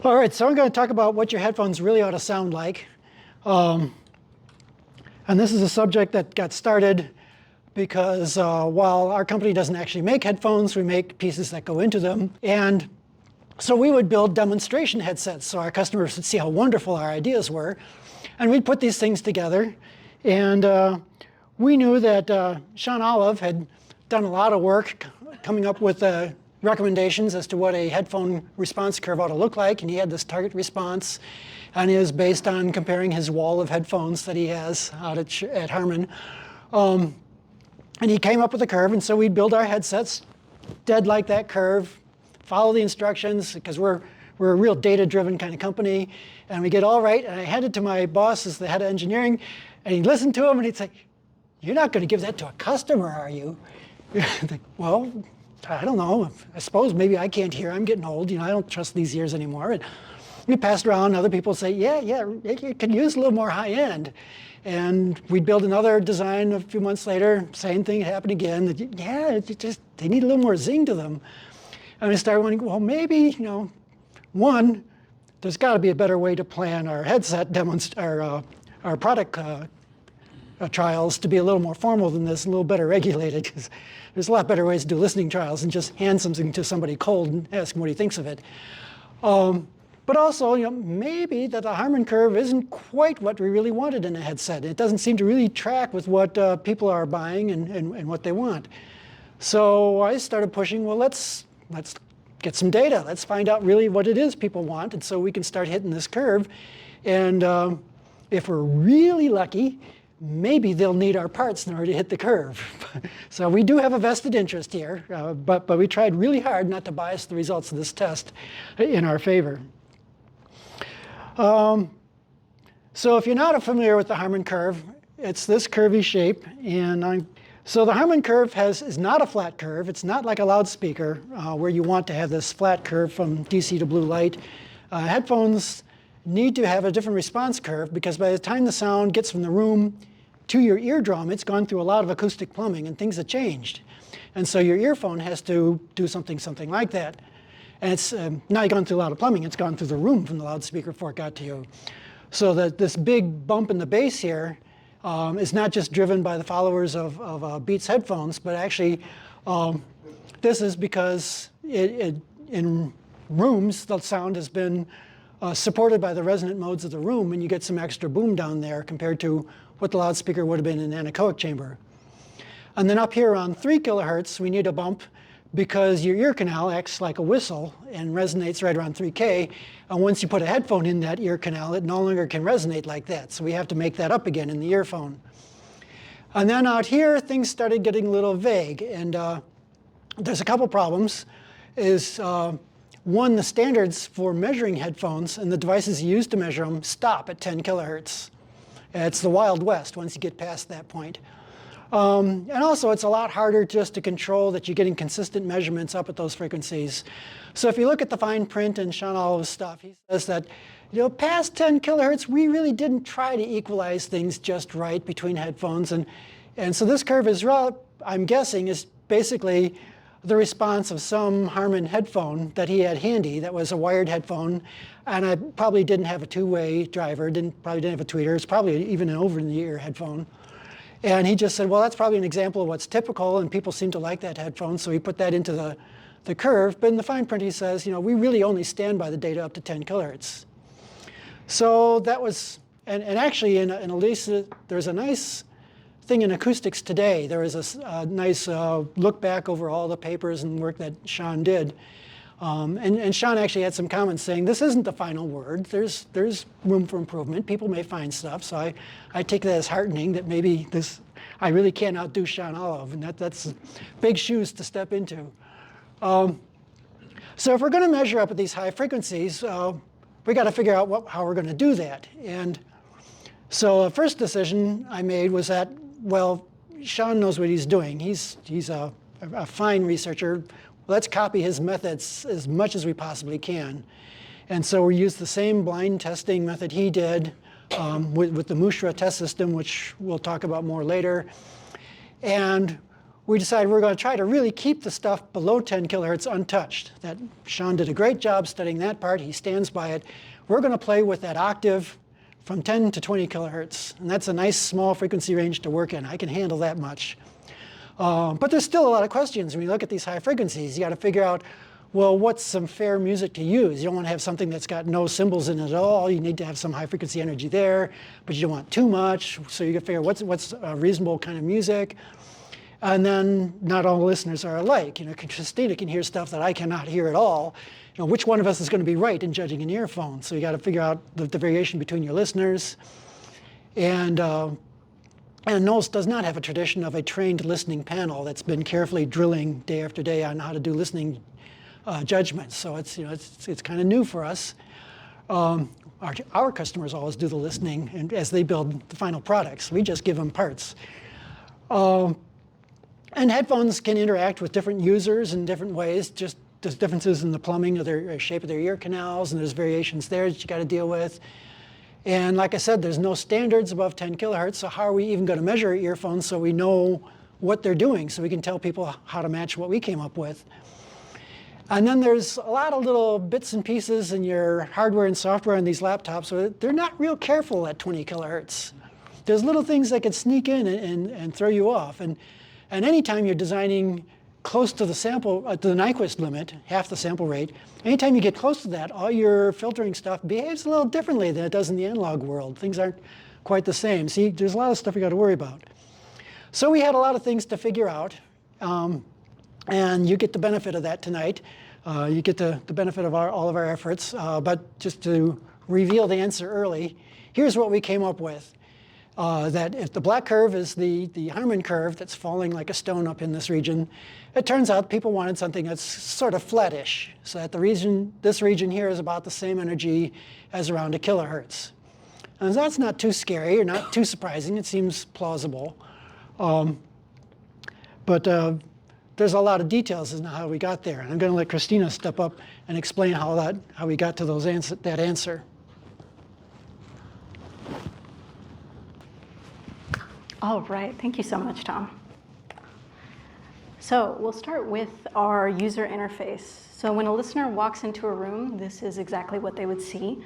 All right, so I'm going to talk about what your headphones really ought to sound like. And this is a subject that got started because while our company doesn't actually make headphones, we make pieces that go into them. And so we would build demonstration headsets so our customers would see how wonderful our ideas were. And we'd put these things together. And we knew that Sean Olive had done a lot of work coming up with recommendations as to what a headphone response curve ought to look like. And he had this target response. And it was based on comparing his wall of headphones that he has out at Harman. And he came up with a curve. And so we'd build our headsets dead like that curve, follow the instructions, because we're a real data-driven kind of company. And we get all right. And I hand it to my boss as the head of engineering. And he'd listen to him. And he'd say, "You're not going to give that to a customer, are you?" Well, I don't know. I suppose maybe I can't hear. I'm getting old. I don't trust these ears anymore. And we passed around, and other people say, yeah, it could use a little more high end. And we'd build another design a few months later. Same thing happened again. They need a little more zing to them. And I started wondering, well, maybe, one, there's got to be a better way to plan our headset our product trials to be a little more formal than this, a little better regulated, because there's a lot better ways to do listening trials than just hand something to somebody cold and ask him what he thinks of it. But also, maybe that the Harman Curve isn't quite what we really wanted in a headset. It doesn't seem to really track with what people are buying and what they want. So I started pushing, well, let's get some data. Let's find out really what it is people want, and so we can start hitting this curve. And if we're really lucky, maybe they'll need our parts in order to hit the curve. So we do have a vested interest here, but we tried really hard not to bias the results of this test in our favor. So if you're not familiar with the Harman Curve, it's this curvy shape. So the Harman Curve is not a flat curve. It's not like a loudspeaker where you want to have this flat curve from DC to blue light. Headphones need to have a different response curve because by the time the sound gets from the room to your eardrum, it's gone through a lot of acoustic plumbing and things have changed. And so your earphone has to do something like that. And it's not gone through a lot of plumbing, it's gone through the room from the loudspeaker before it got to you. So that this big bump in the bass here is not just driven by the followers of Beats headphones, but actually this is because in rooms, the sound has been supported by the resonant modes of the room, and you get some extra boom down there compared to what the loudspeaker would have been in an anechoic chamber. And then up here around 3 kilohertz, we need a bump because your ear canal acts like a whistle and resonates right around 3K. And once you put a headphone in that ear canal, it no longer can resonate like that. So we have to make that up again in the earphone. And then out here, things started getting a little vague. And there's a couple problems. One, the standards for measuring headphones and the devices you use to measure them stop at 10 kilohertz. It's the Wild West once you get past that point. And also, it's a lot harder just to control that you're getting consistent measurements up at those frequencies. So if you look at the fine print in Sean Olive's stuff, he says that past 10 kilohertz, we really didn't try to equalize things just right between headphones. And so this curve is, I'm guessing, is basically the response of some Harman headphone that he had handy that was a wired headphone. And I probably didn't have a two-way driver, probably didn't have a tweeter. It's probably even an over-the-ear headphone. And he just said, well, that's probably an example of what's typical, and people seem to like that headphone, so he put that into the curve. But in the fine print, he says, we really only stand by the data up to 10 kilohertz. So that was, and actually in ELISA, there's a nice thing in acoustics today. There is a nice look back over all the papers and work that Sean did. And Sean actually had some comments saying, this isn't the final word. There's room for improvement. People may find stuff. So I take that as heartening that maybe I really can't outdo Sean Olive. And that's big shoes to step into. So if we're going to measure up at these high frequencies, we got to figure out how we're going to do that. And so the first decision I made was that, well, Sean knows what he's doing. He's a fine researcher. Let's copy his methods as much as we possibly can. And so we used the same blind testing method he did with the MUSHRA test system, which we'll talk about more later. And we decided we're going to try to really keep the stuff below 10 kilohertz untouched. That Sean did a great job studying that part. He stands by it. We're going to play with that octave from 10 to 20 kilohertz. And that's a nice small frequency range to work in. I can handle that much. But there's still a lot of questions. When you look at these high frequencies, you got to figure out, well, what's some fair music to use? You don't want to have something that's got no cymbals in it at all. You need to have some high frequency energy there, but you don't want too much. So you got to figure what's a reasonable kind of music. And then not all listeners are alike. You know, Cristina can hear stuff that I cannot hear at all. You know, which one of us is going to be right in judging an earphone? So you got to figure out the variation between your listeners. And Knowles does not have a tradition of a trained listening panel that's been carefully drilling day after day on how to do listening judgments. So it's, you know, it's kind of new for us. Our customers always do the listening, and as they build the final products, we just give them parts. And headphones can interact with different users in different ways. Just there's differences in the plumbing of their shape of their ear canals, and there's variations there that you got to deal with. And like I said, there's no standards above 10 kilohertz. So how are we even going to measure earphones so we know what they're doing, so we can tell people how to match what we came up with? And then there's a lot of little bits and pieces in your hardware and software on these laptops. So they're not real careful at 20 kilohertz. There's little things that can sneak in and throw you off. And anytime you're designing close to the sample, to the Nyquist limit, half the sample rate, anytime you get close to that, all your filtering stuff behaves a little differently than it does in the analog world. Things aren't quite the same. See, there's a lot of stuff you got to worry about. So we had a lot of things to figure out. And you get the benefit of that tonight. You get the benefit of all of our efforts. But just to reveal the answer early, here's what we came up with. That if the black curve is the Harman curve that's falling like a stone up in this region, it turns out people wanted something that's sort of flattish, so that this region here is about the same energy as around a kilohertz. And that's not too scary or not too surprising. It seems plausible. But there's a lot of details as to how we got there. And I'm going to let Cristina step up and explain how we got to that answer. All right, thank you so much, Tom. So we'll start with our user interface. So when a listener walks into a room, this is exactly what they would see.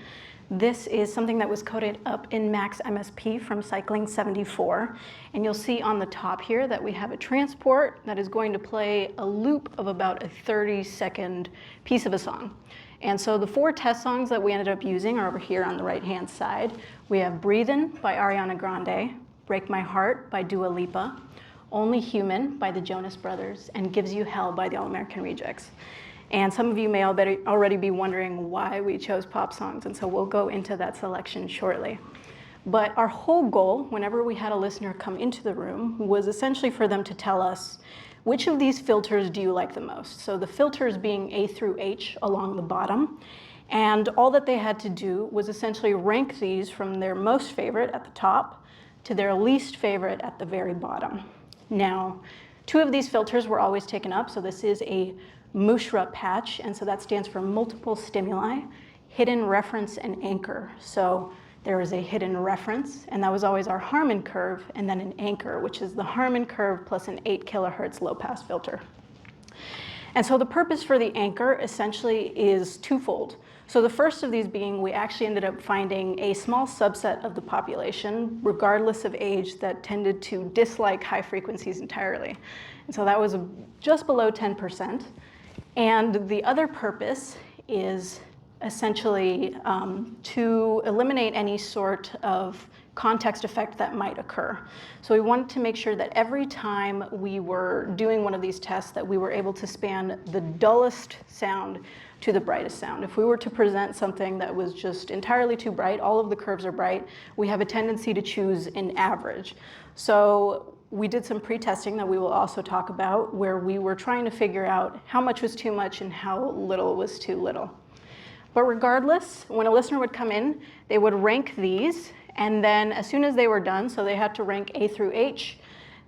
This is something that was coded up in Max MSP from Cycling 74. And you'll see on the top here that we have a transport that is going to play a loop of about a 30-second piece of a song. And so the 4 test songs that we ended up using are over here on the right-hand side. We have Breathin' by Ariana Grande, Break My Heart by Dua Lipa, Only Human by the Jonas Brothers, and Gives You Hell by the All American Rejects. And some of you may already be wondering why we chose pop songs, and so we'll go into that selection shortly. But our whole goal, whenever we had a listener come into the room, was essentially for them to tell us, which of these filters do you like the most? So the filters being A through H along the bottom. And all that they had to do was essentially rank these from their most favorite at the top to their least favorite at the very bottom. Now, 2 of these filters were always taken up. So this is a MUSHRA patch, and so that stands for multiple stimuli, hidden reference, and anchor. So there is a hidden reference, and that was always our Harman curve, and then an anchor, which is the Harman curve plus an 8 kilohertz low-pass filter. And so the purpose for the anchor essentially is twofold. So the first of these being, we actually ended up finding a small subset of the population, regardless of age, that tended to dislike high frequencies entirely. And so that was just below 10%. And the other purpose is essentially to eliminate any sort of context effect that might occur. So we wanted to make sure that every time we were doing one of these tests that we were able to span the dullest sound to the brightest sound. If we were to present something that was just entirely too bright, all of the curves are bright, we have a tendency to choose an average. So we did some pre-testing that we will also talk about, where we were trying to figure out how much was too much and how little was too little. But regardless, when a listener would come in, they would rank these, and then as soon as they were done, so they had to rank A through H,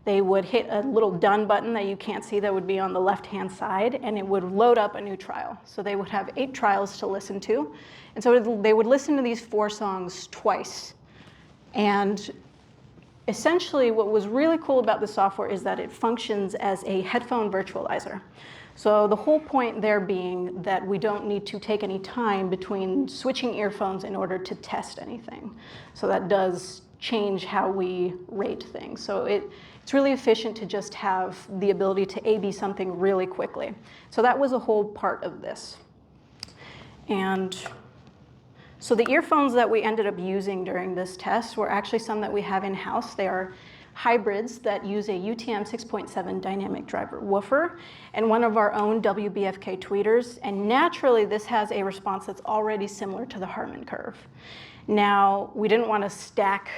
they would hit a little done button that you can't see that would be on the left-hand side, and it would load up a new trial. So they would have 8 trials to listen to. And so they would listen to these 4 songs twice. And essentially what was really cool about the software is that it functions as a headphone virtualizer. So the whole point there being that we don't need to take any time between switching earphones in order to test anything. So that does change how we rate things. So it's really efficient to just have the ability to A/B something really quickly. So that was a whole part of this. And so the earphones that we ended up using during this test were actually some that we have in-house. They are hybrids that use a UTM 6.7 dynamic driver woofer and one of our own WBFK tweeters. And naturally, this has a response that's already similar to the Harman Curve. Now, we didn't want to stack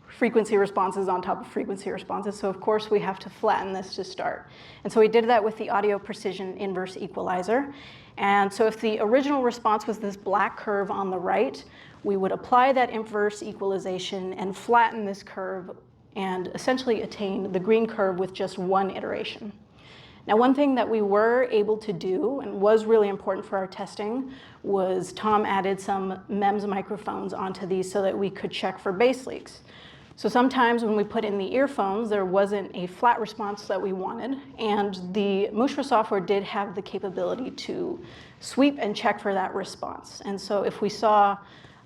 frequency responses on top of frequency responses, so of course we have to flatten this to start. And so we did that with the audio precision inverse equalizer. And so if the original response was this black curve on the right, we would apply that inverse equalization and flatten this curve and essentially attain the green curve with just one iteration. Now, one thing that we were able to do and was really important for our testing was Tom added some MEMS microphones onto these so that we could check for bass leaks. So sometimes when we put in the earphones, there wasn't a flat response that we wanted, and the MUSHRA software did have the capability to sweep and check for that response. And so if we saw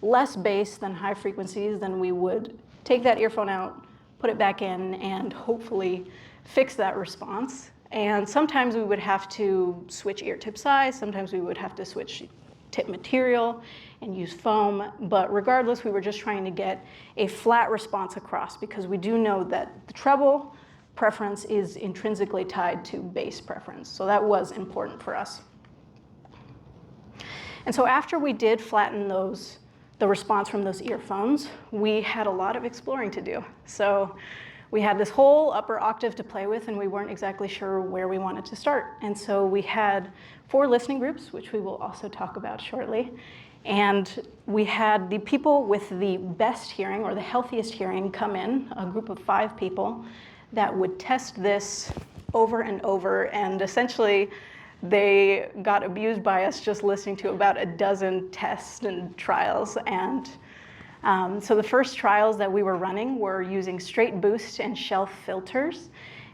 less bass than high frequencies, then we would take that earphone out, put it back in, and hopefully fix that response. And sometimes we would have to switch ear tip size, sometimes we would have to switch tip material and use foam, but regardless, we were just trying to get a flat response across because we do know that the treble preference is intrinsically tied to bass preference, so that was important for us. And so after we did flatten the response from those earphones, we had a lot of exploring to do. So we had this whole upper octave to play with, and we weren't exactly sure where we wanted to start. And so we had 4 listening groups, which we will also talk about shortly. And we had the people with the best hearing or the healthiest hearing come in, a group of 5 people that would test this over and over. And essentially, they got abused by us just listening to about a dozen tests and trials. And so the first trials that we were running were using straight boost and shelf filters.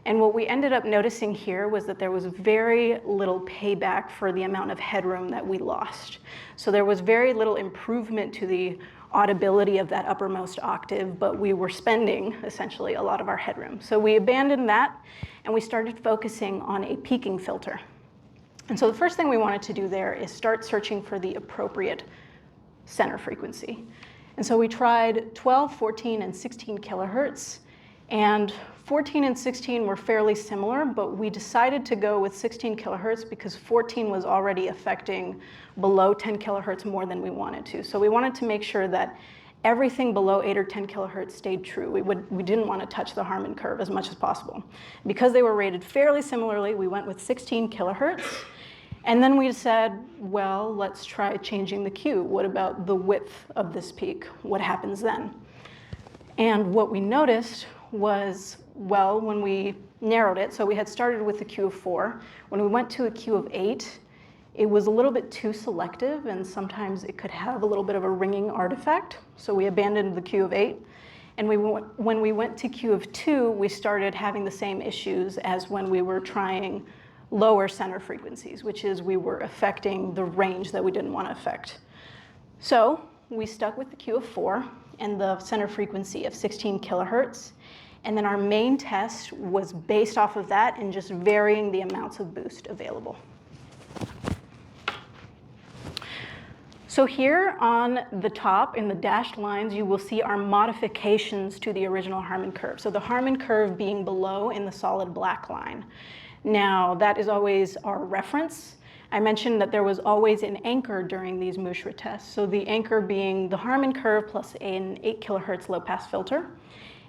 And what we ended up noticing here was that there was very little payback for the amount of headroom that we lost. So there was very little improvement to the audibility of that uppermost octave, but we were spending essentially a lot of our headroom. So we abandoned that and we started focusing on a peaking filter. And so the first thing we wanted to do there is start searching for the appropriate center frequency. And so we tried 12, 14, and 16 kilohertz. And 14 and 16 were fairly similar, but we decided to go with 16 kilohertz because 14 was already affecting below 10 kilohertz more than we wanted to. So we wanted to make sure that everything below 8 or 10 kilohertz stayed true. We didn't want to touch the Harman Curve as much as possible. Because they were rated fairly similarly, we went with 16 kilohertz. And then we said, well, let's try changing the Q. What about the width of this peak? What happens then? And what we noticed was, well, when we narrowed it, so we had started with a Q of 4. When we went to a Q of 8, it was a little bit too selective, and sometimes it could have a little bit of a ringing artifact. So we abandoned the Q of 8. And when we went to Q of 2, we started having the same issues as when we were trying lower center frequencies, which is we were affecting the range that we didn't want to affect. So we stuck with the Q of 4 and the center frequency of 16 kilohertz. And then our main test was based off of that and just varying the amounts of boost available. So here on the top in the dashed lines, you will see our modifications to the original Harman Curve. So the Harman Curve being below in the solid black line. Now, that is always our reference. I mentioned that there was always an anchor during these MUSHRA tests. So the anchor being the Harman Curve plus an 8 kilohertz low pass filter.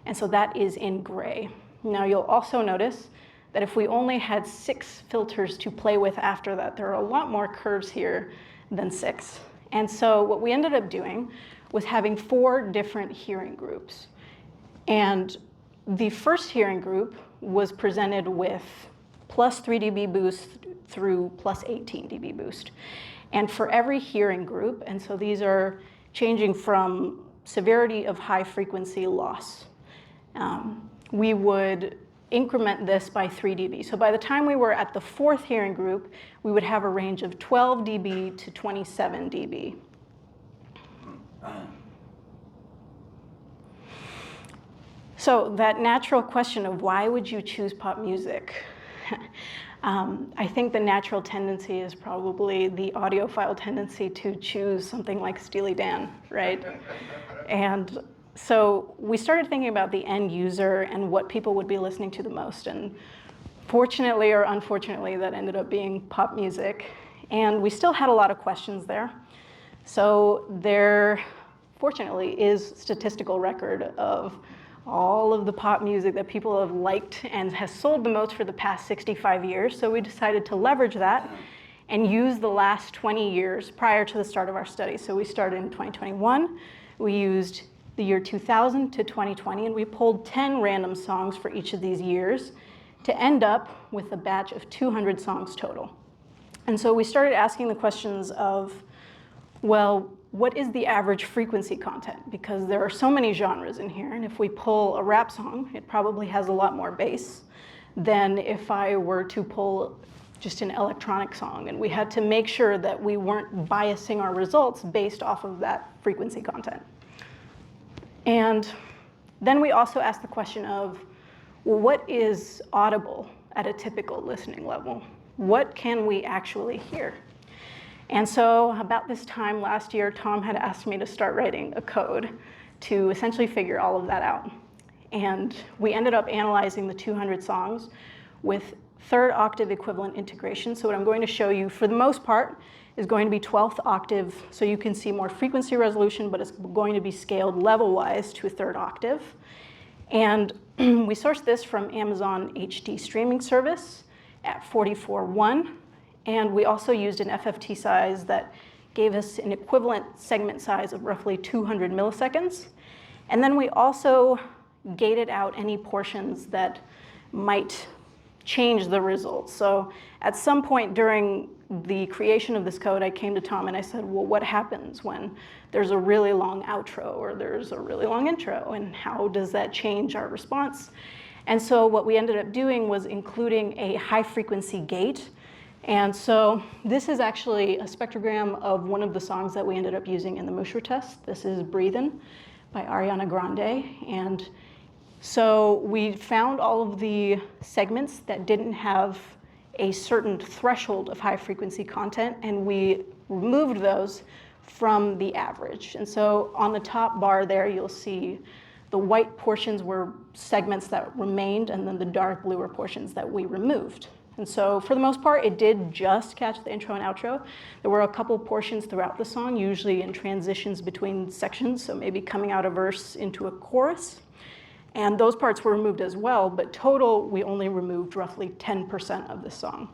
And so that is in gray. Now you'll also notice that if we only had 6 filters to play with after that, there are a lot more curves here than 6. And so what we ended up doing was having 4 different hearing groups. And the first hearing group was presented with plus 3 dB boost through plus 18 dB boost. And for every hearing group, and so these are changing from severity of high frequency loss. we would increment this by 3 dB. So by the time we were at the 4th hearing group, we would have a range of 12 dB to 27 dB. So that natural question of why would you choose pop music? I think the natural tendency is probably the audiophile tendency to choose something like Steely Dan, right? And so we started thinking about the end user and what people would be listening to the most. And fortunately or unfortunately, that ended up being pop music. And we still had a lot of questions there. So there, fortunately, is statistical record of all of the pop music that people have liked and has sold the most for the past 65 years. So we decided to leverage that and use the last 20 years prior to the start of our study. So we started in 2021. We used the year 2000 to 2020, and we pulled 10 random songs for each of these years to end up with a batch of 200 songs total. And so we started asking the questions of, well, what is the average frequency content? Because there are so many genres in here, and if we pull a rap song, it probably has a lot more bass than if I were to pull just an electronic song. And we had to make sure that we weren't biasing our results based off of that frequency content. And then we also asked the question of, well, what is audible at a typical listening level? What can we actually hear? And so about this time last year, Tom had asked me to start writing a code to essentially figure all of that out. And we ended up analyzing the 200 songs with 3rd octave equivalent integration. So what I'm going to show you, for the most part, is going to be 12th octave, so you can see more frequency resolution, but it's going to be scaled level-wise to a 3rd octave. And we sourced this from Amazon HD streaming service at 44.1. And we also used an FFT size that gave us an equivalent segment size of roughly 200 milliseconds. And then we also gated out any portions that might change the results. So at some point during the creation of this code, I came to Tom and I said, well, what happens when there's a really long outro or there's a really long intro, and how does that change our response? And so what we ended up doing was including a high frequency gate. And so this is actually a spectrogram of one of the songs that we ended up using in the MUSHRA test. This is Breathin' by Ariana Grande. And so we found all of the segments that didn't have a certain threshold of high frequency content, and we removed those from the average. And so on the top bar there, you'll see the white portions were segments that remained, and then the dark blue were portions that we removed. And so for the most part, it did just catch the intro and outro. There were a couple portions throughout the song, usually in transitions between sections, so maybe coming out a verse into a chorus. And those parts were removed as well, but total, we only removed roughly 10% of the song.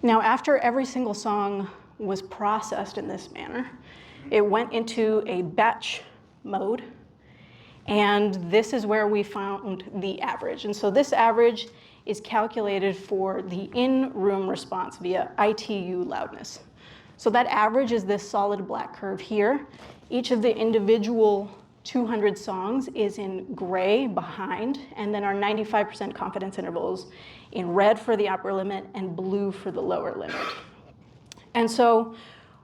Now, after every single song was processed in this manner, it went into a batch mode, and this is where we found the average. And so this average is calculated for the in-room response via ITU loudness. So that average is this solid black curve here. Each of the individual 200 songs is in gray behind, and then our 95% confidence intervals in red for the upper limit and blue for the lower limit. And so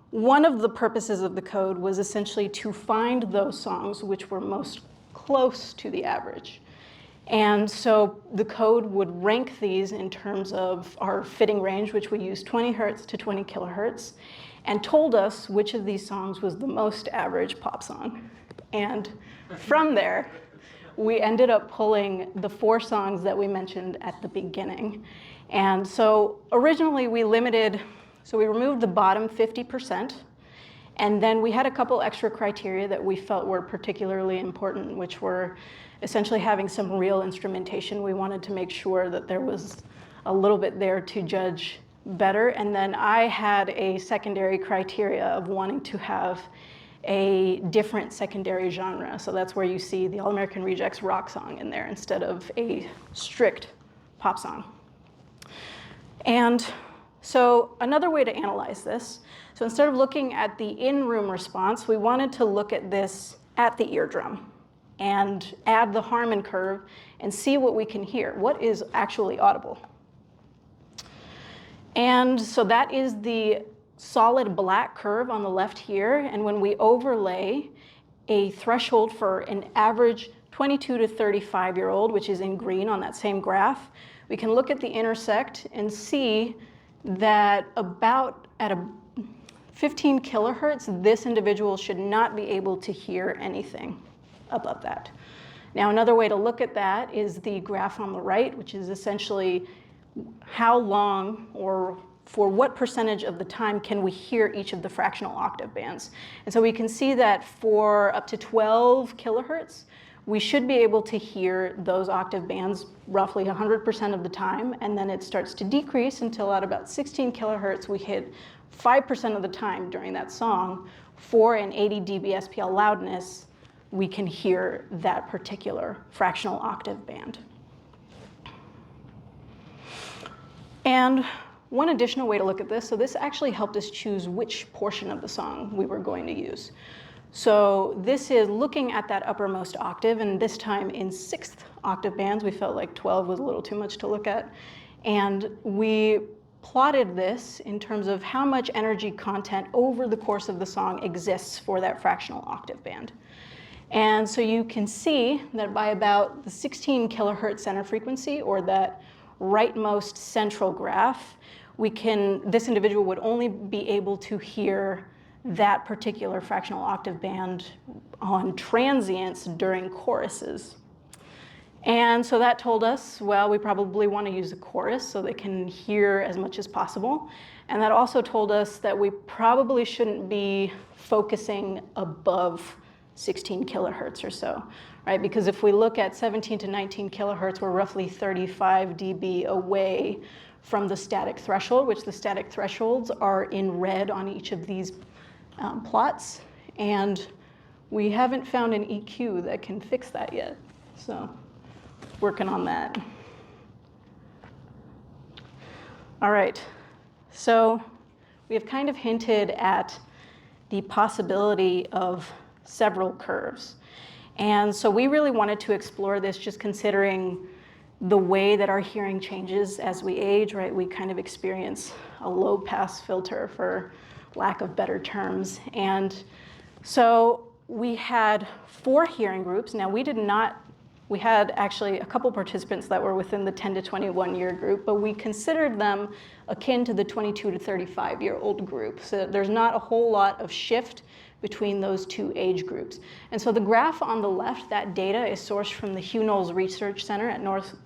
one of the purposes of the code was essentially to find those songs which were most close to the average. And so the code would rank these in terms of our fitting range, which we used 20 hertz to 20 kilohertz, and told us which of these songs was the most average pop song. And from there, we ended up pulling the 4 songs that we mentioned at the beginning. And so originally we removed the bottom 50%, and then we had a couple extra criteria that we felt were particularly important, which were essentially having some real instrumentation. We wanted to make sure that there was a little bit there to judge better. And then I had a secondary criteria of wanting to have a different secondary genre. So that's where you see the All-American Rejects rock song in there instead of a strict pop song. And so another way to analyze this, so instead of looking at the in-room response, we wanted to look at this at the eardrum. and add the Harman curve and see what we can hear. What is actually audible? And so that is the solid black curve on the left here. And when we overlay a threshold for an average 22 to 35-year-old, which is in green on that same graph, we can look at the intersect and see that about at a 15 kilohertz, this individual should not be able to hear anything above that. Now, another way to look at that is the graph on the right, which is essentially how long or for what percentage of the time can we hear each of the fractional octave bands. And so we can see that for up to 12 kilohertz, we should be able to hear those octave bands roughly 100% of the time, and then it starts to decrease until at about 16 kilohertz, we hit 5% of the time during that song. For an 80 dB SPL loudness, we can hear that particular fractional octave band. And one additional way to look at this, so this actually helped us choose which portion of the song we were going to use. So this is looking at that uppermost octave, and this time in 6th octave bands. We felt like 12 was a little too much to look at. And we plotted this in terms of how much energy content over the course of the song exists for that fractional octave band. And so you can see that by about the 16 kilohertz center frequency, or that rightmost central graph, this individual would only be able to hear that particular fractional octave band on transients during choruses. And so that told us, well, we probably want to use a chorus so they can hear as much as possible. And that also told us that we probably shouldn't be focusing above 16 kilohertz or so, right? Because if we look at 17 to 19 kilohertz, we're roughly 35 dB away from the static threshold, which the static thresholds are in red on each of these plots. And we haven't found an EQ that can fix that yet. So working on that. All right, so we have kind of hinted at the possibility of several curves. And so we really wanted to explore this, just considering the way that our hearing changes as we age, right? We kind of experience a low pass filter, for lack of better terms. And so we had 4 hearing groups. Now we had actually a couple participants that were within the 10 to 21 year group, but we considered them akin to the 22 to 35-year-old group. So there's not a whole lot of shift between those 2 age groups. And so the graph on the left, that data is sourced from the Hugh Knowles Research Center at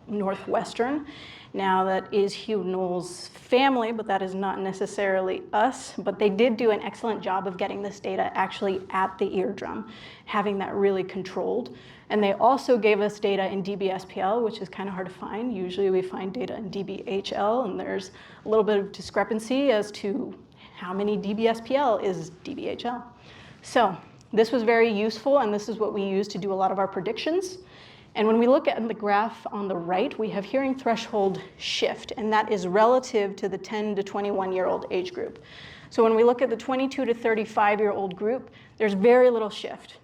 Northwestern. Now that is Hugh Knowles' family, but that is not necessarily us. But they did do an excellent job of getting this data actually at the eardrum, having that really controlled. And they also gave us data in dBSPL, which is kind of hard to find. Usually we find data in dBHL, and there's a little bit of discrepancy as to how many dBSPL is dBHL. So this was very useful, and this is what we use to do a lot of our predictions. And when we look at the graph on the right, we have hearing threshold shift, and that is relative to the 10 to 21-year-old age group. So when we look at the 22 to 35-year-old group, there's very little shift.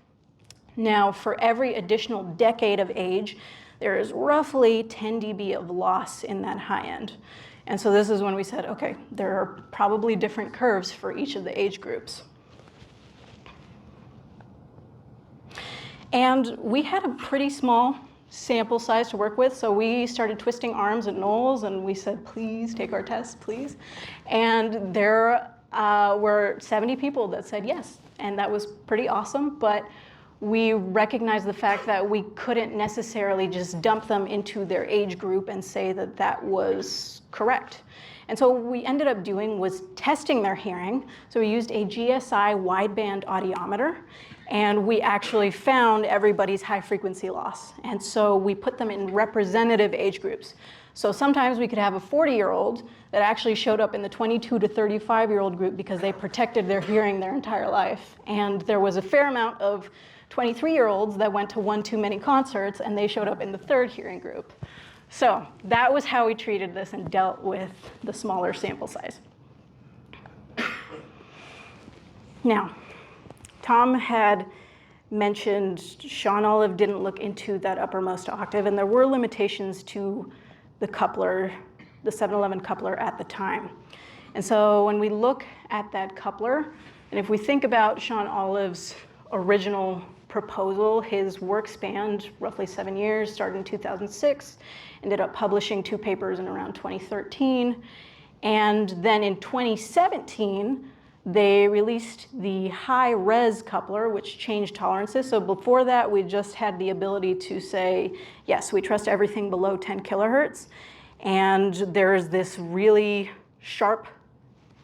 Now, for every additional decade of age, there is roughly 10 dB of loss in that high end. And so this is when we said, okay, there are probably different curves for each of the age groups. And we had a pretty small sample size to work with, so we started twisting arms at Knowles, and we said, please take our test, please. And there were 70 people that said yes, and that was pretty awesome, but we recognized the fact that we couldn't necessarily just dump them into their age group and say that that was correct. And so what we ended up doing was testing their hearing. So we used a GSI wideband audiometer, and we actually found everybody's high frequency loss. And so we put them in representative age groups. So sometimes we could have a 40-year-old that actually showed up in the 22 to 35-year-old group because they protected their hearing their entire life. And there was a fair amount of 23-year-olds that went to one too many concerts, and they showed up in the 3rd hearing group. So that was how we treated this and dealt with the smaller sample size. Now, Tom had mentioned, Sean Olive didn't look into that uppermost octave, and there were limitations to the coupler, the 711 coupler at the time. And so when we look at that coupler, and if we think about Sean Olive's original proposal, his work spanned roughly 7 years, started in 2006, ended up publishing 2 papers in around 2013. And then in 2017, they released the high-res coupler, which changed tolerances. So before that, we just had the ability to say, yes, we trust everything below 10 kilohertz. And there's this really sharp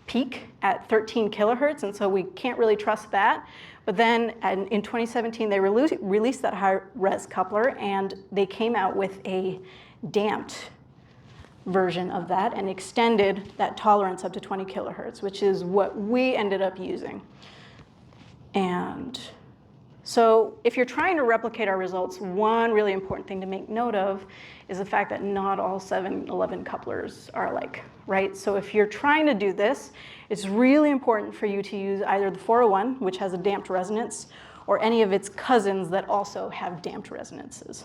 peak at 13 kilohertz, and so we can't really trust that. But then in 2017, they released that high-res coupler, and they came out with a damped version of that and extended that tolerance up to 20 kilohertz, which is what we ended up using. And so if you're trying to replicate our results, one really important thing to make note of is the fact that not all 711 couplers are alike, right? So if you're trying to do this, it's really important for you to use either the 401, which has a damped resonance, or any of its cousins that also have damped resonances.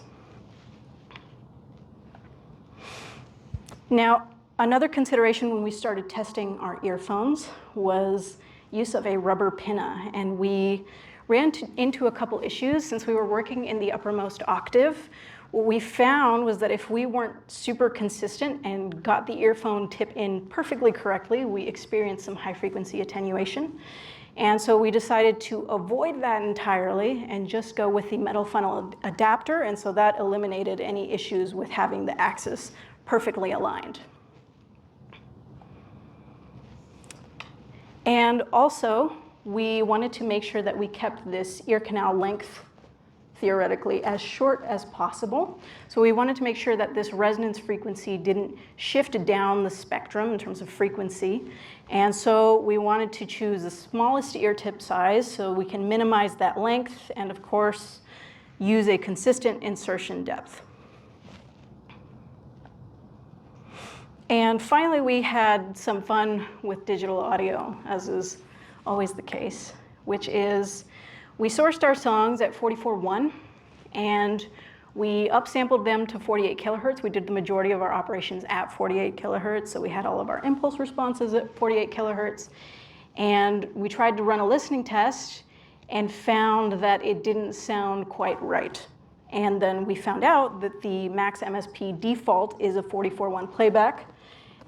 Now, another consideration when we started testing our earphones was use of a rubber pinna, and we ran into a couple issues since we were working in the uppermost octave. What we found was that if we weren't super consistent and got the earphone tip in perfectly correctly, we experienced some high frequency attenuation. And so we decided to avoid that entirely and just go with the metal funnel adapter, and so that eliminated any issues with having the axis perfectly aligned. And also, we wanted to make sure that we kept this ear canal length theoretically as short as possible. So we wanted to make sure that this resonance frequency didn't shift down the spectrum in terms of frequency. And so we wanted to choose the smallest ear tip size so we can minimize that length and, of course, use a consistent insertion depth. And finally, we had some fun with digital audio, as is always the case, which is we sourced our songs at 44.1, and we upsampled them to 48 kilohertz. We did the majority of our operations at 48 kilohertz, so we had all of our impulse responses at 48 kilohertz. And we tried to run a listening test and found that it didn't sound quite right. And then we found out that the max MSP default is a 44.1 playback.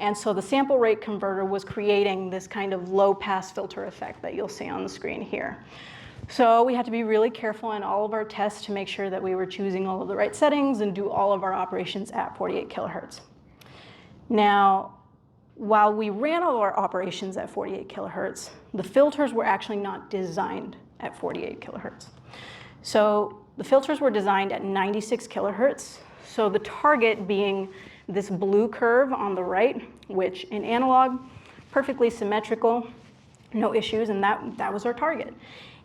And so the sample rate converter was creating this kind of low pass filter effect that you'll see on the screen here. So we had to be really careful in all of our tests to make sure that we were choosing all of the right settings and do all of our operations at 48 kilohertz. Now, while we ran all of our operations at 48 kilohertz, the filters were actually not designed at 48 kilohertz. So the filters were designed at 96 kilohertz. So the target being this blue curve on the right, which in analog, perfectly symmetrical, no issues, and that was our target.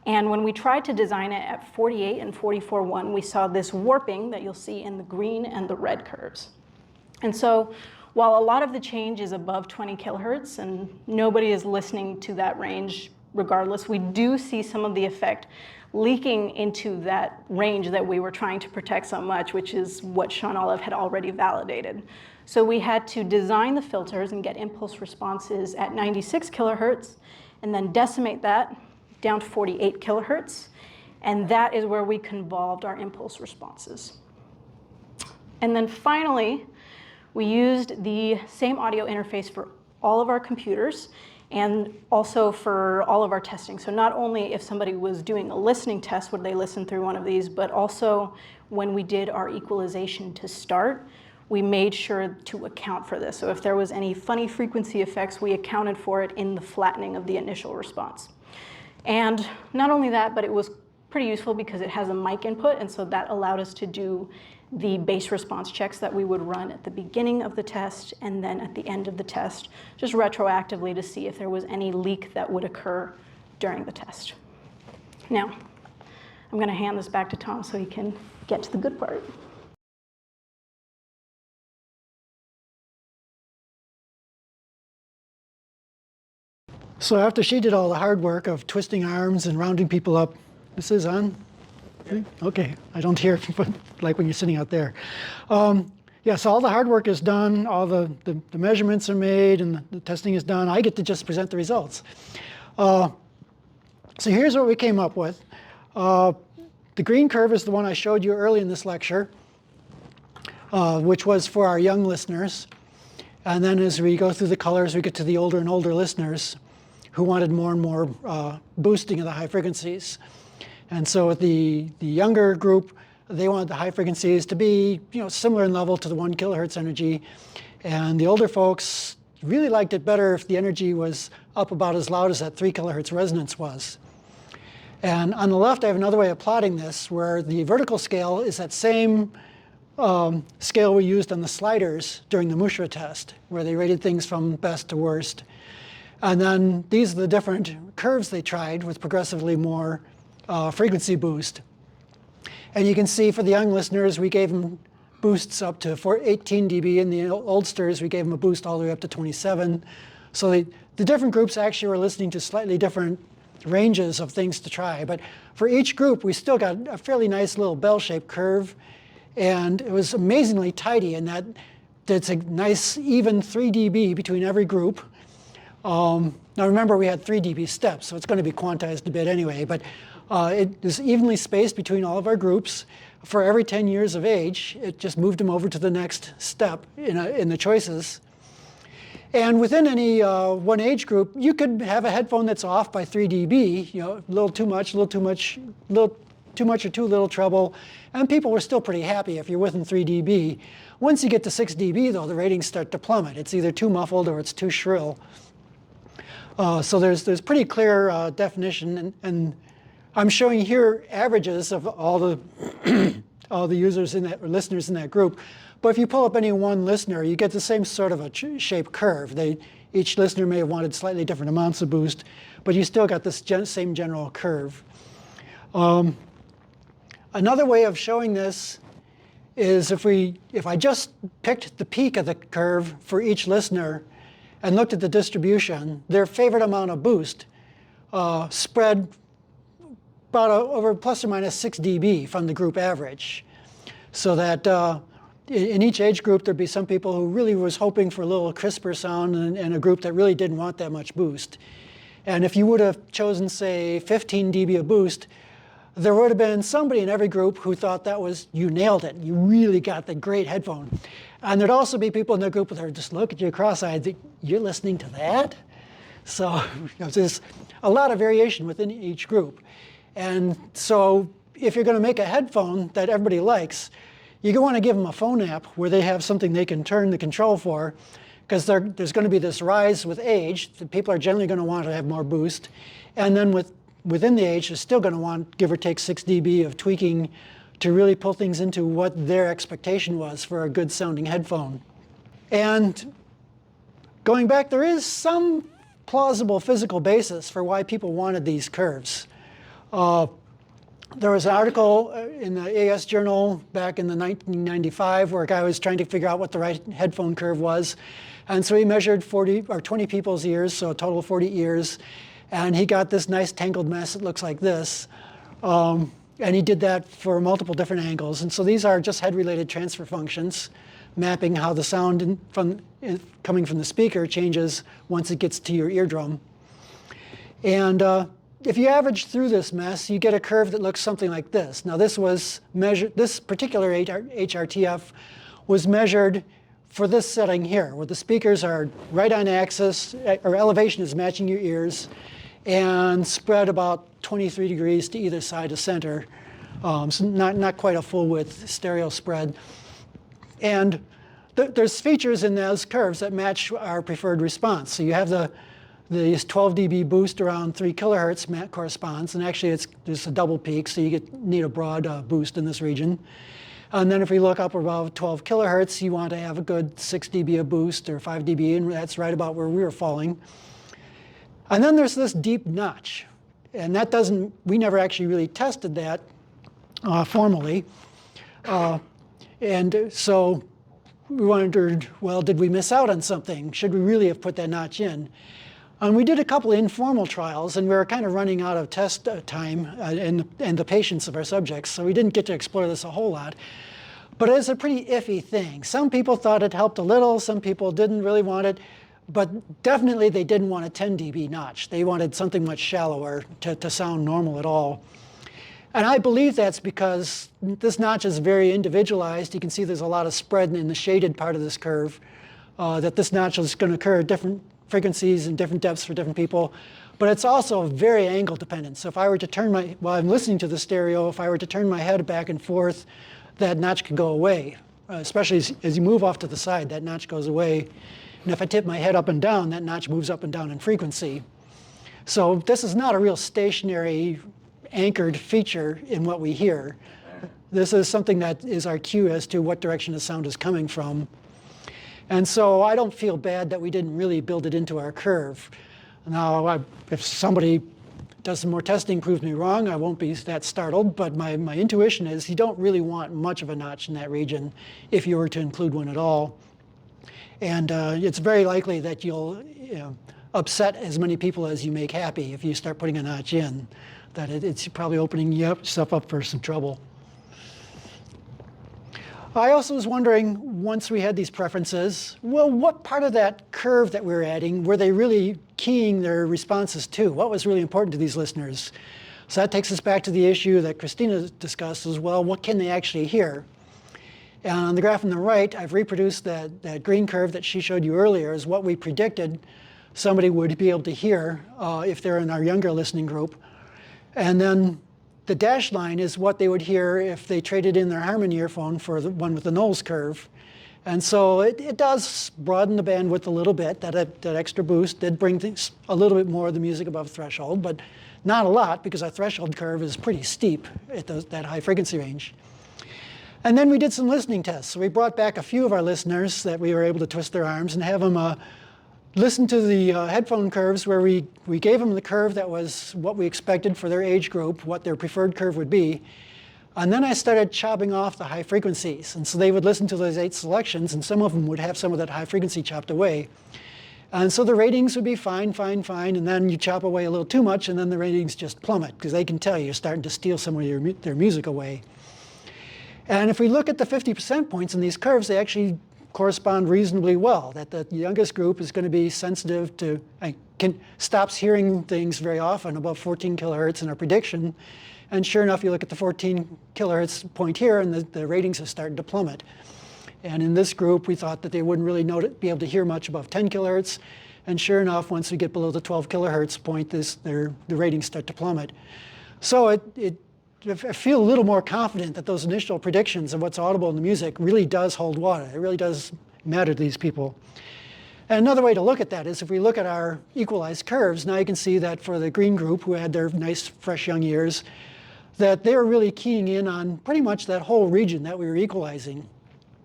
And when we tried to design it at 48 and 44.1, we saw this warping that you'll see in the green and the red curves. And so while a lot of the change is above 20 kilohertz, and nobody is listening to that range regardless, we do see some of the effect leaking into that range that we were trying to protect so much, which is what Sean Olive had already validated. So we had to design the filters and get impulse responses at 96 kilohertz, and then decimate that down to 48 kilohertz. And that is where we convolved our impulse responses. And then finally, we used the same audio interface for all of our computers and also for all of our testing. So not only if somebody was doing a listening test would they listen through one of these, but also when we did our equalization to start, we made sure to account for this. So if there was any funny frequency effects, we accounted for it in the flattening of the initial response. And not only that, but it was pretty useful because it has a mic input, and so that allowed us to do the base response checks that we would run at the beginning of the test and then at the end of the test, just retroactively to see if there was any leak that would occur during the test. Now, I'm going to hand this back to Tom so he can get to the good part. So after she did all the hard work of twisting arms and rounding people up, this is on. Okay, I don't hear like when you're sitting out there. Yeah, so all the hard work is done, all the measurements are made, and the testing is done. I get to just present the results. So here's what we came up with. The green curve is the one I showed you early in this lecture, which was for our young listeners. And then as we go through the colors, we get to the older and older listeners who wanted more and more boosting of the high frequencies. And so with the younger group, they wanted the high frequencies to be similar in level to the 1 kilohertz energy. And the older folks really liked it better if the energy was up about as loud as that 3 kilohertz resonance was. And on the left, I have another way of plotting this, where the vertical scale is that same scale we used on the sliders during the MUSHRA test, where they rated things from best to worst. And then these are the different curves they tried with progressively more frequency boost. And you can see for the young listeners, we gave them boosts up to 18 dB. In the oldsters, we gave them a boost all the way up to 27. So the different groups actually were listening to slightly different ranges of things to try. But for each group, we still got a fairly nice little bell-shaped curve. And it was amazingly tidy in that it's a nice even 3 dB between every group. Now remember, we had 3 dB steps, so it's going to be quantized a bit anyway. But it is evenly spaced between all of our groups. For every 10 years of age, it just moved them over to the next step in the choices. And within any one age group, you could have a headphone that's off by 3 dB, a little too much, a little too much, too much or too little treble, and people were still pretty happy if you're within 3 dB. Once you get to 6 dB, though, the ratings start to plummet. It's either too muffled or it's too shrill. So there's pretty clear definition, and I'm showing here averages of all the users in that, or listeners in that group. But if you pull up any one listener, you get the same sort of a shaped curve. Each listener may have wanted slightly different amounts of boost, but you still got this same general curve. Another way of showing this is if I just picked the peak of the curve for each listener and looked at the distribution, their favorite amount of boost spread about over plus or minus 6 dB from the group average. So that in each age group, there'd be some people who really was hoping for a little crisper sound and a group that really didn't want that much boost. And if you would have chosen, say, 15 dB of boost, there would have been somebody in every group who thought that was, you nailed it, you really got the great headphone. And there'd also be people in the group that would just look at you cross-eyed, you're listening to that? So there's a lot of variation within each group. And so if you're going to make a headphone that everybody likes, you want to give them a phone app where they have something they can turn the control for, because there's going to be this rise with age. People are generally going to want to have more boost. And then within the age, they're still going to want, give or take, 6 dB of tweaking to really pull things into what their expectation was for a good sounding headphone. And going back, there is some plausible physical basis for why people wanted these curves. There was an article in the AES journal back in the 1995 where a guy was trying to figure out what the right headphone curve was. And so he measured 20 people's ears, so a total of 40 ears. And he got this nice tangled mess that looks like this. And he did that for multiple different angles. And so these are just head-related transfer functions, mapping how the sound coming from the speaker changes once it gets to your eardrum. And if you average through this mess, you get a curve that looks something like this. Now this was measured, this particular HRTF was measured for this setting here, where the speakers are right on axis, or elevation is matching your ears, and spread about 23 degrees to either side of center. So not quite a full width stereo spread. And there's features in those curves that match our preferred response. So you have the 12 dB boost around 3 kilohertz corresponds, and actually there's a double peak, so you need a broad boost in this region. And then if we look up above 12 kilohertz, you want to have a good 6 dB of boost or 5 dB, and that's right about where we were falling. And then there's this deep notch, and that we never actually really tested that formally. And so we wondered, well, did we miss out on something? Should we really have put that notch in? And we did a couple of informal trials, and we were kind of running out of test time and the patience of our subjects, so we didn't get to explore this a whole lot. But it's a pretty iffy thing. Some people thought it helped a little, some people didn't really want it, but definitely they didn't want a 10 dB notch. They wanted something much shallower to sound normal at all. And I believe that's because this notch is very individualized. You can see there's a lot of spread in the shaded part of this curve, that this notch is going to occur at different frequencies and different depths for different people. But it's also very angle dependent. So if I were to turn while I'm listening to the stereo, if I were to turn my head back and forth, that notch could go away. Especially as you move off to the side, that notch goes away. And if I tip my head up and down, that notch moves up and down in frequency. So this is not a real stationary, anchored feature in what we hear. This is something that is our cue as to what direction the sound is coming from. And so I don't feel bad that we didn't really build it into our curve. Now, if somebody does some more testing, proves me wrong, I won't be that startled, but my intuition is you don't really want much of a notch in that region if you were to include one at all. And it's very likely that you'll upset as many people as you make happy if you start putting a notch in, that it's probably opening yourself up for some trouble. I also was wondering, once we had these preferences, well, what part of that curve that we were adding were they really keying their responses to? What was really important to these listeners? So that takes us back to the issue that Cristina discussed as well. What can they actually hear? And on the graph on the right, I've reproduced that green curve that she showed you earlier is what we predicted somebody would be able to hear if they're in our younger listening group. And then the dashed line is what they would hear if they traded in their Harman earphone for the one with the Knowles curve. And so it does broaden the bandwidth a little bit. That extra boost did bring things a little bit more of the music above threshold, but not a lot because our threshold curve is pretty steep at that high frequency range. And then we did some listening tests. So we brought back a few of our listeners that we were able to twist their arms and have them listen to the headphone curves where we gave them the curve that was what we expected for their age group, what their preferred curve would be. And then I started chopping off the high frequencies. And so they would listen to those 8 selections, and some of them would have some of that high frequency chopped away. And so the ratings would be fine, fine, fine, and then you chop away a little too much, and then the ratings just plummet, because they can tell you're starting to steal some of their music away. And if we look at the 50% points in these curves, they actually correspond reasonably well, that the youngest group is going to be sensitive to, stops hearing things very often above 14 kilohertz in our prediction. And sure enough, you look at the 14 kilohertz point here, and the ratings have started to plummet. And in this group, we thought that they wouldn't really be able to hear much above 10 kilohertz. And sure enough, once we get below the 12 kilohertz point, the ratings start to plummet. So I feel a little more confident that those initial predictions of what's audible in the music really does hold water. It really does matter to these people. And another way to look at that is if we look at our equalized curves, now you can see that for the green group who had their nice, fresh young ears, that they were really keying in on pretty much that whole region that we were equalizing.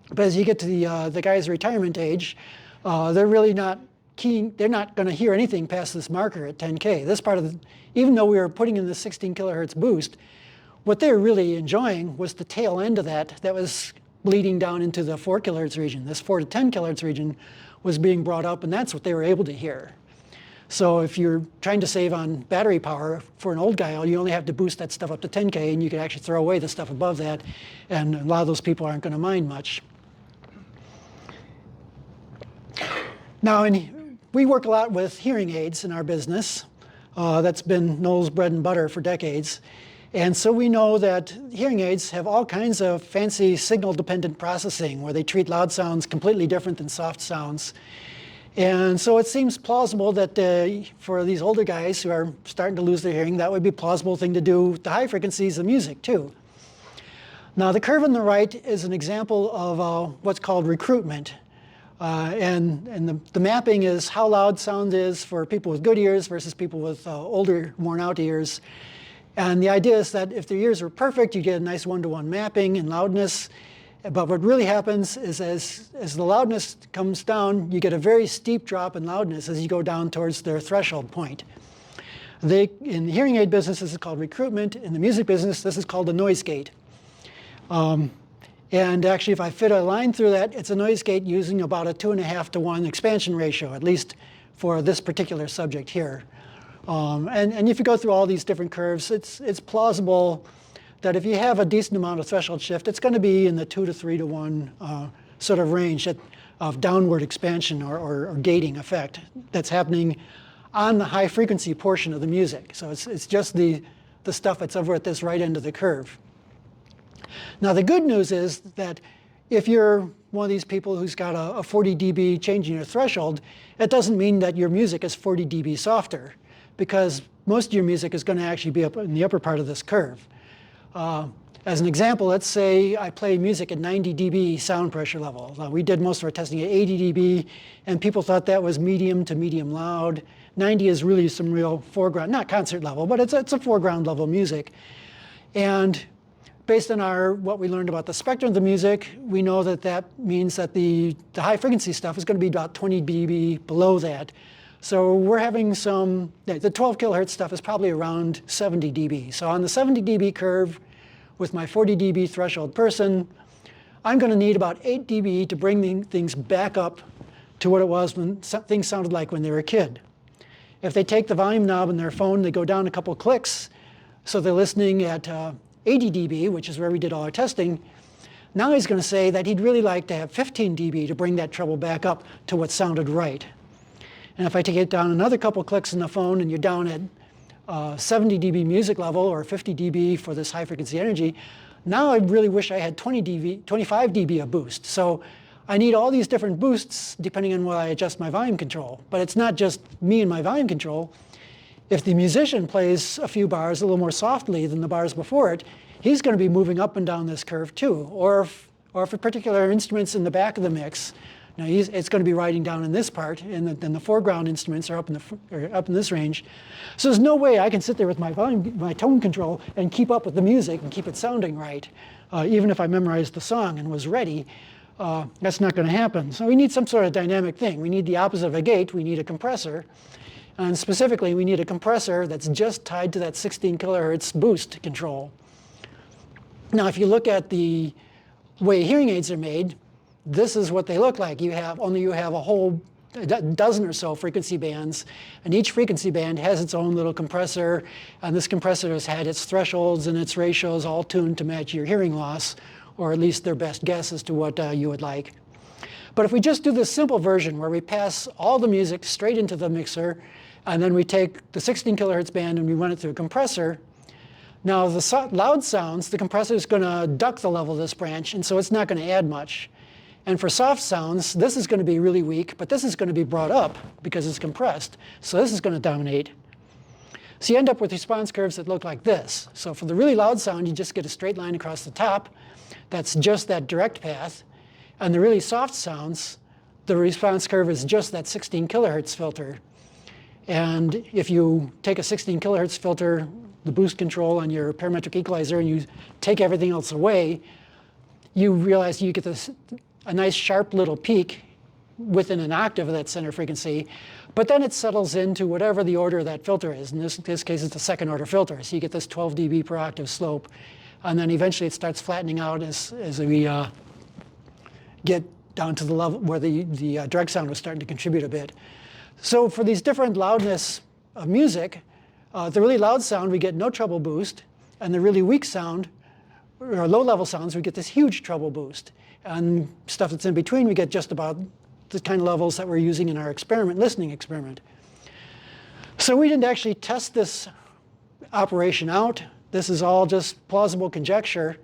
But as you get to the guys' retirement age, they're really not keying, they're not going to hear anything past this marker at 10K. This part of even though we were putting in the 16 kilohertz boost, what they were really enjoying was the tail end of that was bleeding down into the 4 kilohertz region. This 4 to 10 kilohertz region was being brought up, and that's what they were able to hear. So if you're trying to save on battery power for an old guy, you only have to boost that stuff up to 10K, and you can actually throw away the stuff above that, and a lot of those people aren't going to mind much. Now, we work a lot with hearing aids in our business. That's been Knowles' bread and butter for decades. And so we know that hearing aids have all kinds of fancy signal-dependent processing where they treat loud sounds completely different than soft sounds. And so it seems plausible that for these older guys who are starting to lose their hearing, that would be a plausible thing to do with the high frequencies of music, too. Now, the curve on the right is an example of what's called recruitment. And the mapping is how loud sound is for people with good ears versus people with older, worn-out ears. And the idea is that if their ears are perfect, you get a nice one-to-one mapping in loudness. But what really happens is as the loudness comes down, you get a very steep drop in loudness as you go down towards their threshold point. In the hearing aid business, this is called recruitment. In the music business, this is called a noise gate. And actually, if I fit a line through that, it's a noise gate using about a 2.5 to 1 expansion ratio, at least for this particular subject here. And if you go through all these different curves, it's plausible that if you have a decent amount of threshold shift, it's going to be in the 2 to 3 to 1 sort of range of downward expansion or gating effect that's happening on the high frequency portion of the music. So it's just the stuff that's over at this right end of the curve. Now the good news is that if you're one of these people who's got a 40 dB change in your threshold, it doesn't mean that your music is 40 dB softer, because most of your music is going to actually be up in the upper part of this curve. As an example, let's say I play music at 90 dB sound pressure level. We did most of our testing at 80 dB, and people thought that was medium to medium loud. 90 is really some real foreground, not concert level, but it's a foreground level music. And based on what we learned about the spectrum of the music, we know that that means that the high frequency stuff is going to be about 20 dB below that. So we're having the 12 kilohertz stuff is probably around 70 dB. So on the 70 dB curve with my 40 dB threshold person, I'm going to need about 8 dB to bring things back up to what it was when things sounded like when they were a kid. If they take the volume knob in their phone, they go down a couple clicks, so they're listening at 80 dB, which is where we did all our testing. Now he's going to say that he'd really like to have 15 dB to bring that treble back up to what sounded right. And if I take it down another couple clicks in the phone and you're down at 70 dB music level or 50 dB for this high frequency energy, now I really wish I had 25 dB of boost. So I need all these different boosts depending on where I adjust my volume control. But it's not just me and my volume control. If the musician plays a few bars a little more softly than the bars before it, he's going to be moving up and down this curve too. Or if a particular instrument's in the back of the mix, now it's going to be riding down in this part, and then the foreground instruments are up in this range. So there's no way I can sit there with my tone control and keep up with the music and keep it sounding right, even if I memorized the song and was ready. That's not going to happen. So we need some sort of dynamic thing. We need the opposite of a gate. We need a compressor. And specifically, we need a compressor that's just tied to that 16 kilohertz boost control. Now, if you look at the way hearing aids are made, this is what they look like. You have a whole dozen or so frequency bands, and each frequency band has its own little compressor, and this compressor has had its thresholds and its ratios all tuned to match your hearing loss, or at least their best guess as to what you would like. But if we just do this simple version where we pass all the music straight into the mixer, and then we take the 16 kilohertz band and we run it through a compressor, now the loud sounds, the compressor is going to duck the level of this branch, and so it's not going to add much. And for soft sounds, this is going to be really weak, but this is going to be brought up because it's compressed. So this is going to dominate. So you end up with response curves that look like this. So for the really loud sound, you just get a straight line across the top. That's just that direct path. And the really soft sounds, the response curve is just that 16 kilohertz filter. And if you take a 16 kilohertz filter, the boost control on your parametric equalizer, and you take everything else away, you realize you get a nice sharp little peak within an octave of that center frequency, but then it settles into whatever the order of that filter is. In this case, it's a second order filter, so you get this 12 dB per octave slope, and then eventually it starts flattening out as we get down to the level where the direct sound was starting to contribute a bit. So for these different loudness of music, the really loud sound, we get no treble boost, and the really weak sound, or low-level sounds, we get this huge treble boost. And stuff that's in between, we get just about the kind of levels that we're using in our listening experiment. So we didn't actually test this operation out. This is all just plausible conjecture.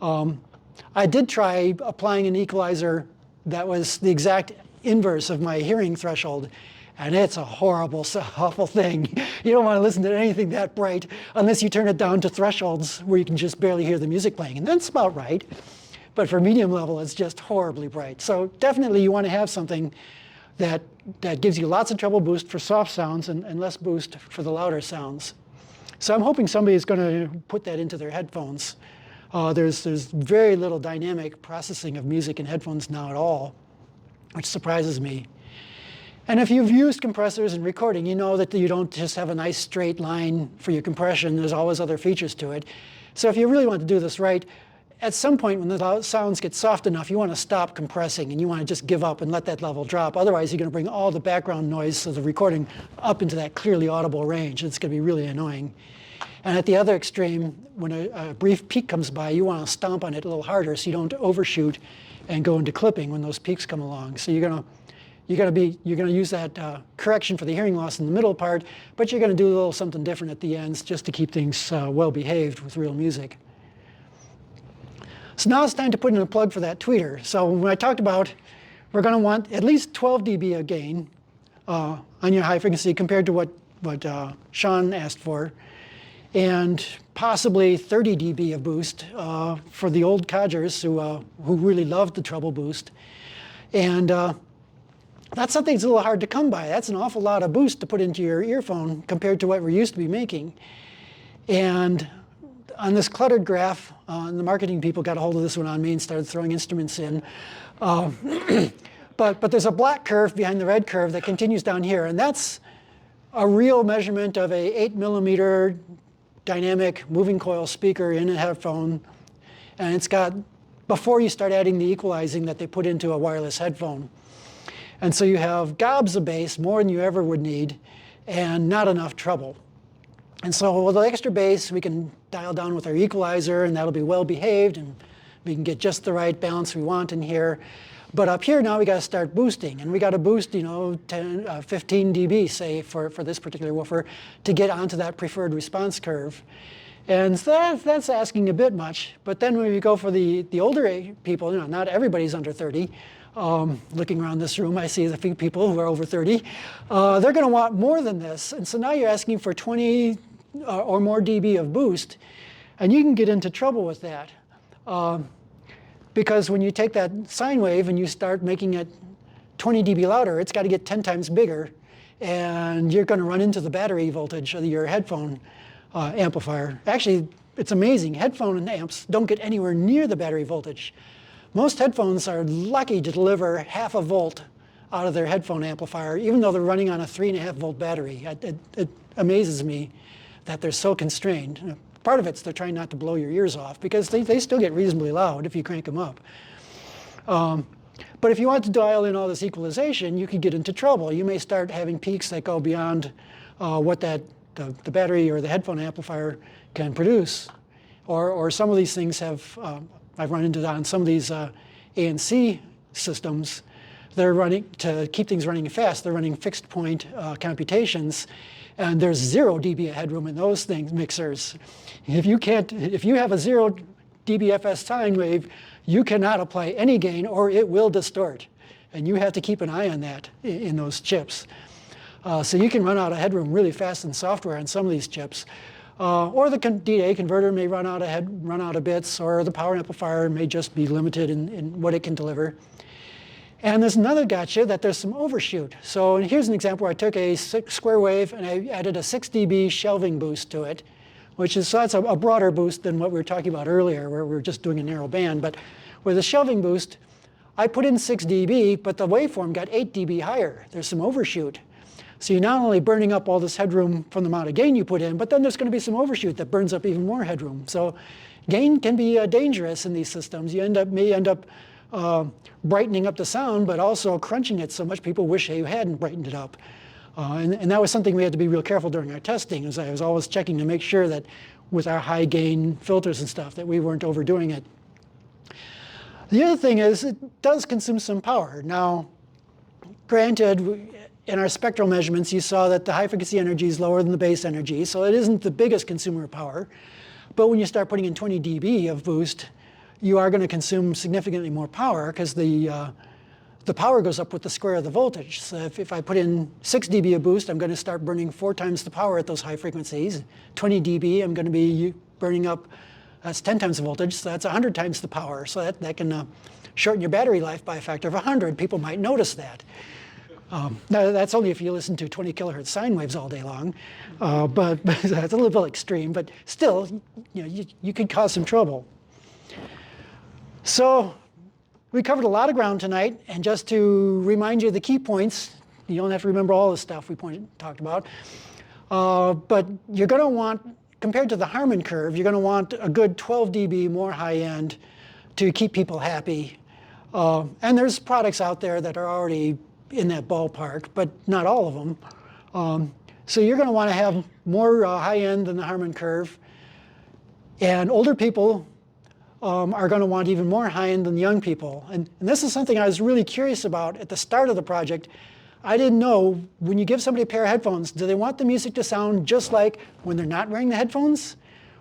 I did try applying an equalizer that was the exact inverse of my hearing threshold. And it's a horrible, awful thing. You don't want to listen to anything that bright unless you turn it down to thresholds where you can just barely hear the music playing. And that's about right. But for medium level, it's just horribly bright. So definitely you want to have something that gives you lots of treble boost for soft sounds and less boost for the louder sounds. So I'm hoping somebody is going to put that into their headphones. There's very little dynamic processing of music in headphones now at all, which surprises me. And if you've used compressors in recording, you know that you don't just have a nice straight line for your compression. There's always other features to it. So if you really want to do this right, at some point when the sounds get soft enough, you want to stop compressing and you want to just give up and let that level drop. Otherwise, you're going to bring all the background noise of the recording up into that clearly audible range. It's going to be really annoying. And at the other extreme, when a brief peak comes by, you want to stomp on it a little harder so you don't overshoot and go into clipping when those peaks come along. So you're going to use that correction for the hearing loss in the middle part, but you're going to do a little something different at the ends just to keep things well behaved with real music. So now it's time to put in a plug for that tweeter. So when I talked about we're going to want at least 12 dB of gain on your high frequency compared to what Sean asked for, and possibly 30 dB of boost for the old codgers who really loved the treble boost. And that's something that's a little hard to come by. That's an awful lot of boost to put into your earphone compared to what we're used to be making. And on this cluttered graph, the marketing people got a hold of this one on me and started throwing instruments in. But there's a black curve behind the red curve that continues down here, and that's a real measurement of a 8 millimeter dynamic moving coil speaker in a headphone. And it's got, before you start adding the equalizing that they put into a wireless headphone. And so you have gobs of bass, more than you ever would need, and not enough treble. And so with the extra bass, we can dial down with our equalizer, and that'll be well behaved, and we can get just the right balance we want in here. But up here now we got to start boosting, and we got to boost, 10, 15 dB, say, for this particular woofer to get onto that preferred response curve. And so that's asking a bit much. But then when we go for the older people, not everybody's under 30. Looking around this room, I see a few people who are over 30. They're going to want more than this. And so now you're asking for 20 or more dB of boost, and you can get into trouble with that. Because when you take that sine wave and you start making it 20 dB louder, it's got to get 10 times bigger, and you're going to run into the battery voltage of your headphone amplifier. Actually, it's amazing. Headphone amps don't get anywhere near the battery voltage. Most headphones are lucky to deliver half a volt out of their headphone amplifier, even though they're running on a 3.5 volt battery. It amazes me that they're so constrained. Part of it's they're trying not to blow your ears off, because they still get reasonably loud if you crank them up. But if you want to dial in all this equalization, you could get into trouble. You may start having peaks that go beyond what the battery or the headphone amplifier can produce. Or some of these things have, I've run into that on some of these ANC systems. They're running, to keep things running fast, they're running fixed point computations. And there's 0 dB of headroom in those things, mixers. If you have a 0 dBFS sine wave, you cannot apply any gain or it will distort. And you have to keep an eye on that in those chips. So you can run out of headroom really fast in software on some of these chips. Or the DA converter may run out of bits, or the power amplifier may just be limited in what it can deliver. And there's another gotcha that there's some overshoot. So here's an example where I took a square wave and I added a 6 dB shelving boost to it, so that's a broader boost than what we were talking about earlier, where we were just doing a narrow band. But with a shelving boost, I put in 6 dB, but the waveform got 8 dB higher. There's some overshoot. So you're not only burning up all this headroom from the amount of gain you put in, but then there's going to be some overshoot that burns up even more headroom. So gain can be dangerous in these systems. You may end up brightening up the sound, but also crunching it so much people wish you hadn't brightened it up. And that was something we had to be real careful during our testing, as I was always checking to make sure that with our high gain filters and stuff that we weren't overdoing it. The other thing is it does consume some power. Now, granted, in our spectral measurements, you saw that the high frequency energy is lower than the base energy, so it isn't the biggest consumer of power. But when you start putting in 20 dB of boost, you are going to consume significantly more power, because the power goes up with the square of the voltage. So if I put in 6 dB of boost, I'm going to start burning 4 times the power at those high frequencies. 20 dB, I'm going to be burning up, that's 10 times the voltage, so that's 100 times the power. So that can shorten your battery life by a factor of 100. People might notice that. Now, that's only if you listen to 20 kilohertz sine waves all day long, but that's a little extreme. But still, you could cause some trouble. So we covered a lot of ground tonight, and just to remind you of the key points, you don't have to remember all the stuff we talked about, but you're going to want compared to the Harman Curve, you're going to want a good 12 dB more high-end to keep people happy. And there's products out there that are already in that ballpark, but not all of them. So you're going to want to have more high-end than the Harman Curve. And older people are going to want even more high-end than young people. And this is something I was really curious about at the start of the project. I didn't know, when you give somebody a pair of headphones, do they want the music to sound just like when they're not wearing the headphones?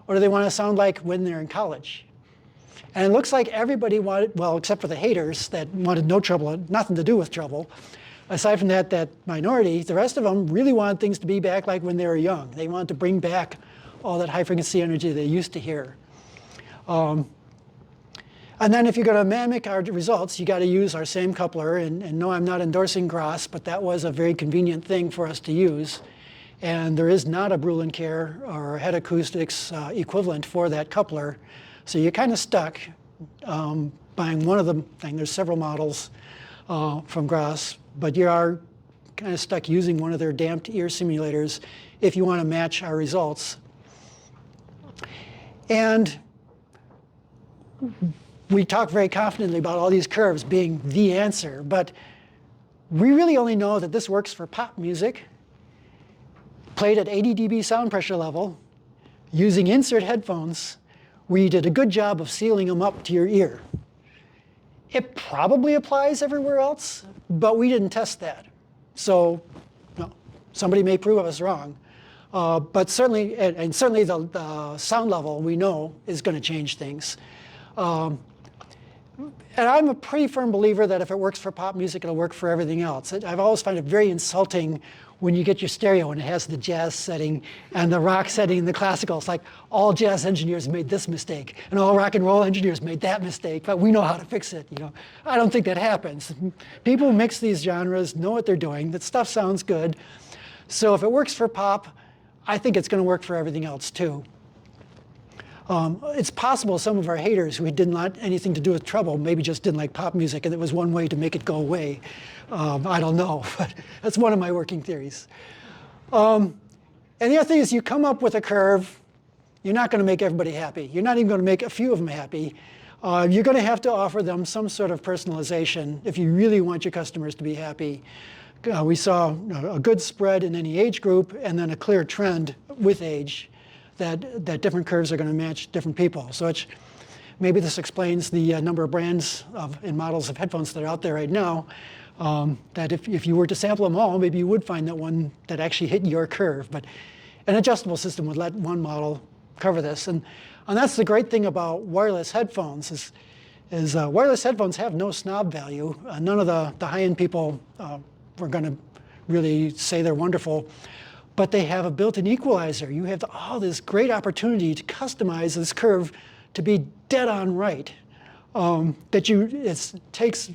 Or do they want to sound like when they're in college? And it looks like everybody wanted, well, except for the haters that wanted no trouble, nothing to do with trouble. Aside from that minority, the rest of them really wanted things to be back like when they were young. They wanted to bring back all that high frequency energy they used to hear. And then if you're going to mimic our results, you got to use our same coupler. And no, I'm not endorsing Gross, but that was a very convenient thing for us to use. And there is not a Brulenkere or Head Acoustics equivalent for that coupler. So you're kind of stuck buying one of them. There's several models from Gross, but you are kind of stuck using one of their damped ear simulators if you want to match our results. And we talk very confidently about all these curves being the answer, but we really only know that this works for pop music, played at 80 dB sound pressure level, using insert headphones, where you did a good job of sealing them up to your ear. It probably applies everywhere else, but we didn't test that. So no, somebody may prove us wrong. But certainly, and certainly the sound level we know is going to change things. And I'm a pretty firm believer that if it works for pop music, it'll work for everything else. I've always found it very insulting when you get your stereo and it has the jazz setting and the rock setting and the classical. It's like all jazz engineers made this mistake and all rock and roll engineers made that mistake, but we know how to fix it. I don't think that happens. People mix these genres, know what they're doing. That stuff sounds good. So if it works for pop, I think it's going to work for everything else too. It's possible some of our haters who didn't want anything to do with trouble maybe just didn't like pop music, and it was one way to make it go away. I don't know, but that's one of my working theories. And the other thing is, you come up with a curve, you're not going to make everybody happy. You're not even going to make a few of them happy. You're going to have to offer them some sort of personalization if you really want your customers to be happy. We saw a good spread in any age group, and then a clear trend with age. That different curves are going to match different people. So maybe this explains the number of brands and models of headphones that are out there right now, that if you were to sample them all, maybe you would find that one that actually hit your curve. But an adjustable system would let one model cover this. And that's the great thing about wireless headphones is wireless headphones have no snob value. None of the high-end people were going to really say they're wonderful. But they have a built-in equalizer. You have this great opportunity to customize this curve to be dead on right. It takes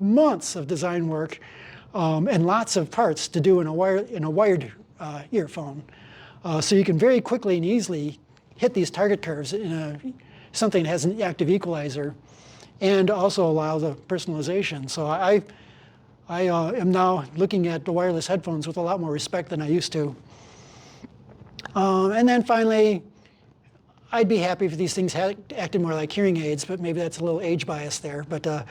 months of design work and lots of parts to do in a wired earphone. So you can very quickly and easily hit these target curves in something that has an active equalizer, and also allow the personalization. So I am now looking at the wireless headphones with a lot more respect than I used to. And then finally, I'd be happy if these things acted more like hearing aids, but maybe that's a little age bias there. But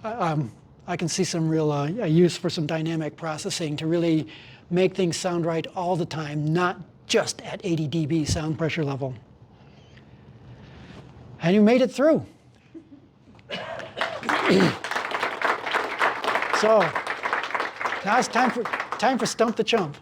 I can see some real use for some dynamic processing to really make things sound right all the time, not just at 80 dB sound pressure level. And you made it through. So now it's time for Stump the Chump.